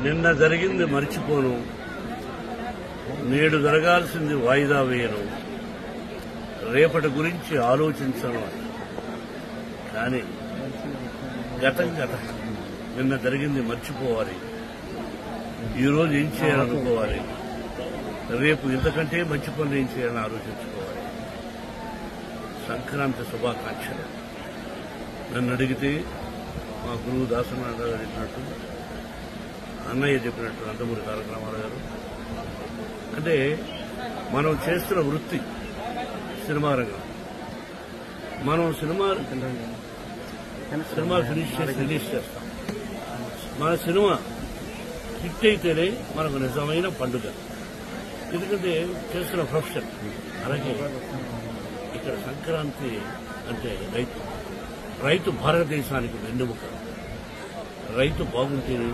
నిన్న జరిగింది మర్చిపోను, నేడు జరగాల్సింది వాయిదా వేయను, రేపటి గురించి ఆలోచించను. కానీ గతం నిన్న జరిగింది మర్చిపోవాలి, ఈరోజు ఏం చేయాలనుకోవాలి, రేపు ఇంతకంటే మంచి పనులు ఏం చేయాలని ఆలోచించుకోవాలి. సంక్రాంతి శుభాకాంక్షలు. నన్ను అడిగితే మా గురువు దాసనారాయణ గారు చెప్పినట్టు, అన్నయ్య చెప్పినట్టు నందమూరి తారక రామారావు గారు, అంటే మనం చేస్తున్న వృత్తి సినిమా రంగం. మనం సినిమా ఫినిష్ చేసి రిలీజ్ చేస్తాం. మన సినిమా హిట్ అయితేనే మనకు నిజమైన పండుగ, ఎందుకంటే చేస్తున్న ప్రొఫెషన్. అలాగే ఇక్కడ సంక్రాంతి అంటే రైతు భారతదేశానికి వెన్నెముక. రైతు బాగుంటేనే